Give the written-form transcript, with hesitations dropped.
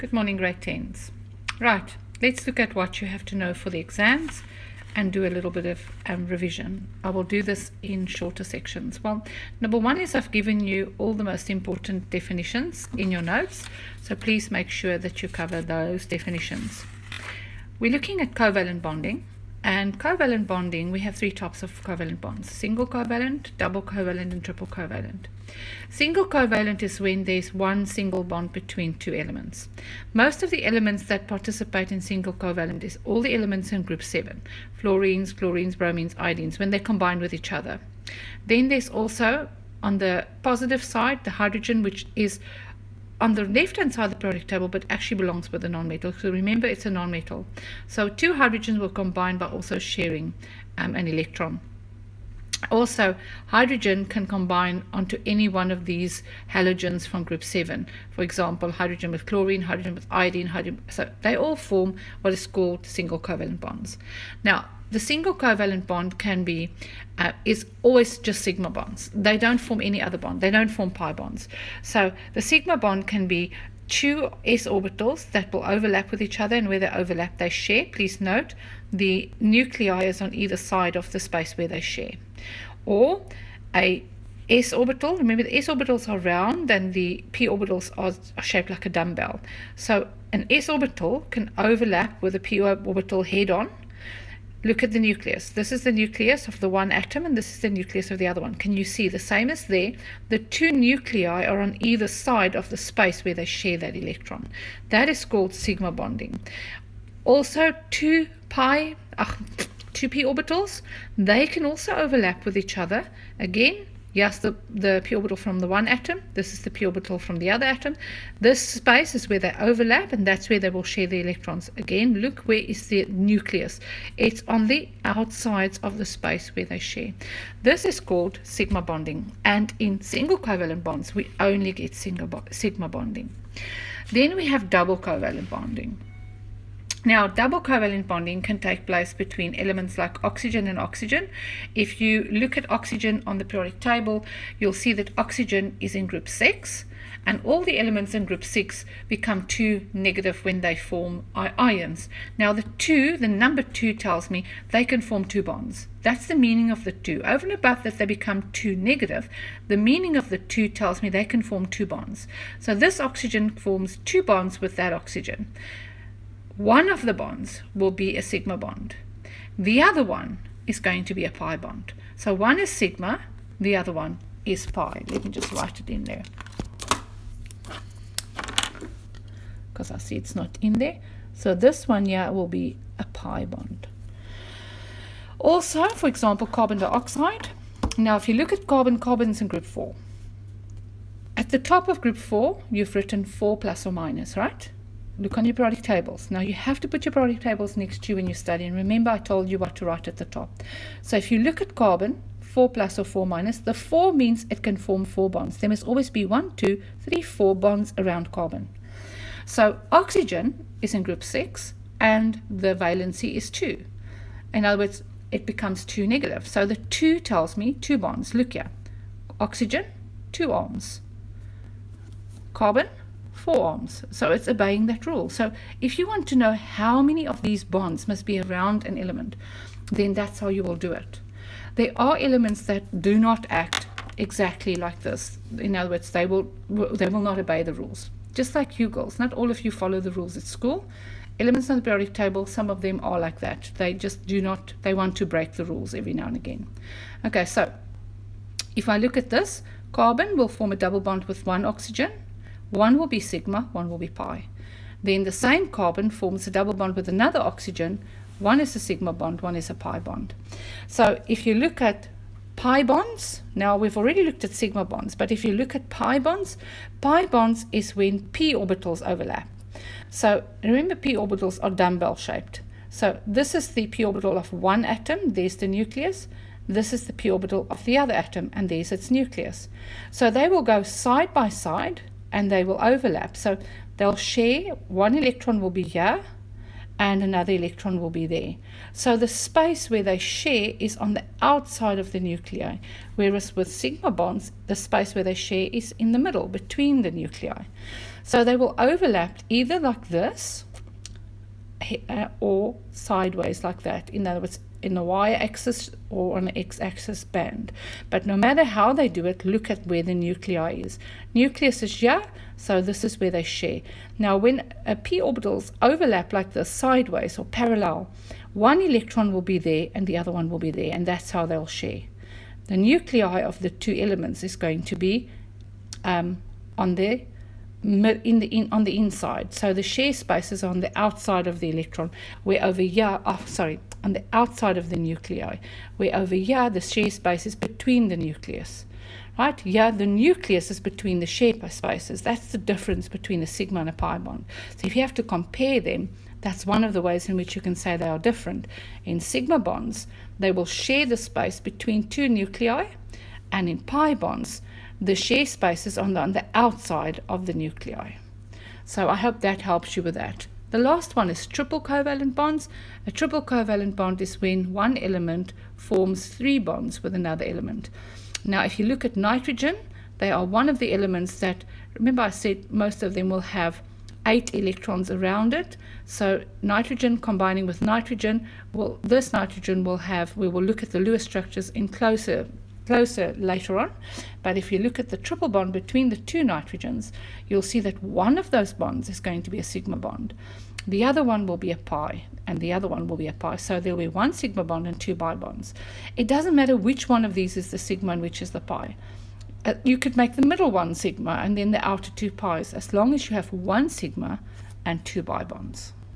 Good morning, grade 10s. Right, let's look at what you have to know for the exams and do a little bit of revision. I will do this in shorter sections. Well, number one is I've given you all the most important definitions in your notes, so please make sure that you cover those definitions. We're looking at covalent bonding. And covalent bonding, we have three types of covalent bonds: single covalent, double covalent, and triple covalent. Single covalent is when there's one single bond between two elements. Most of the elements that participate in single covalent is all the elements in group 7, fluorines, chlorines, bromines, iodines, when they combine with each other. Then there's also, on the positive side, the hydrogen, which is on the left-hand side of the periodic table, but actually belongs with a non-metal. So remember, it's a non-metal. So two hydrogens will combine by also sharing an electron. Also, hydrogen can combine onto any one of these halogens from group 7. For example, hydrogen with chlorine, hydrogen with iodine, hydrogen. So they all form what is called single covalent bonds. Now, the single covalent bond can be, is always just sigma bonds. They don't form any other bond. They don't form pi bonds. So the sigma bond can be two s orbitals that will overlap with each other, and where they overlap, they share. Please note, the nuclei is on either side of the space where they share. Or a s orbital. Remember, the s orbitals are round and the p orbitals are shaped like a dumbbell. So an s orbital can overlap with a p orbital head on. Look at the nucleus. This is the nucleus of the one atom, and this is the nucleus of the other one. Can you see the same as there? The two nuclei are on either side of the space where they share that electron. That is called sigma bonding. Also, two p orbitals, they can also overlap with each other. Again, yes, the p orbital from the one atom, this is the p orbital from the other atom. This space is where they overlap, and that's where they will share the electrons. Again, look, where is the nucleus? It's on the outsides of the space where they share. This is called sigma bonding, and in single covalent bonds, we only get sigma bonding. Then we have double covalent bonding. Now, double covalent bonding can take place between elements like oxygen and oxygen. If you look at oxygen on the periodic table, you'll see that oxygen is in group 6, and all the elements in group 6 become 2 negative when they form ions. Now, the number 2 tells me they can form 2 bonds. That's the meaning of the 2. Over and above that they become 2 negative, the meaning of the 2 tells me they can form 2 bonds. So this oxygen forms 2 bonds with that oxygen. One of the bonds will be a sigma bond. The other one is going to be a pi bond. So one is sigma, the other one is pi. Let me just write it in there, because I see it's not in there. So this one here will be a pi bond. Also, for example, carbon dioxide. Now, if you look at carbon's in group 4. At the top of group 4, you've written 4 plus or minus, right? Look on your periodic tables. Now, you have to put your periodic tables next to you when you study. And remember, I told you what to write at the top. So if you look at carbon, 4 plus or 4 minus, the 4 means it can form 4 bonds. There must always be 1, 2, 3, 4 bonds around carbon. So oxygen is in group 6, and the valency is 2. In other words, it becomes 2 negative. So the 2 tells me 2 bonds. Look here. Oxygen, 2 arms. Carbon, 4 arms. So it's obeying that rule. So if you want to know how many of these bonds must be around an element, then that's how you will do it. There are elements that do not act exactly like this. In other words, they will not obey the rules. Just like you girls, not all of you follow the rules at school. Elements on the periodic table, some of them are like that. They just do not, they want to break the rules every now and again. Okay, so if I look at this, carbon will form a double bond with one oxygen. One will be sigma, one will be pi. Then the same carbon forms a double bond with another oxygen. One is a sigma bond, one is a pi bond. So if you look at pi bonds, now we've already looked at sigma bonds, but if you look at pi bonds is when p orbitals overlap. So remember, p orbitals are dumbbell shaped. So this is the p orbital of one atom, there's the nucleus. This is the p orbital of the other atom, and there's its nucleus. So they will go side by side, and they will overlap. So they'll share, one electron will be here, and another electron will be there. So the space where they share is on the outside of the nuclei, whereas with sigma bonds, the space where they share is in the middle, between the nuclei. So they will overlap either like this or sideways like that. In other words, in the y-axis or on the x-axis band. But no matter how they do it, look at where the nuclei is. Nucleus is here, so this is where they share. Now when p orbitals overlap like this, sideways or parallel, one electron will be there and the other one will be there, and that's how they'll share. The nuclei of the two elements is going to be on the inside. So the share space is on the outside of the electron, where over here, on the outside of the nuclei, where over here the share space is between the nucleus. Right here, the nucleus is between the share spaces. That's the difference between a sigma and a pi bond. So if you have to compare them, that's one of the ways in which you can say they are different. In sigma bonds, they will share the space between two nuclei, and in pi bonds, the share space is on the outside of the nuclei. So I hope that helps you with that. The last one is triple covalent bonds. A triple covalent bond is when one element forms 3 bonds with another element. Now, if you look at nitrogen, they are one of the elements that, remember I said most of them will have 8 electrons around it. So nitrogen combining with nitrogen, this nitrogen will have, we will look at the Lewis structures in closer later on. But if you look at the triple bond between the two nitrogens, you'll see that one of those bonds is going to be a sigma bond. The other one will be a pi, and the other one will be a pi. So there will be one sigma bond and 2 pi bonds. It doesn't matter which one of these is the sigma and which is the pi. You could make the middle one sigma and then the outer 2 pi's, as long as you have one sigma and 2 pi bonds.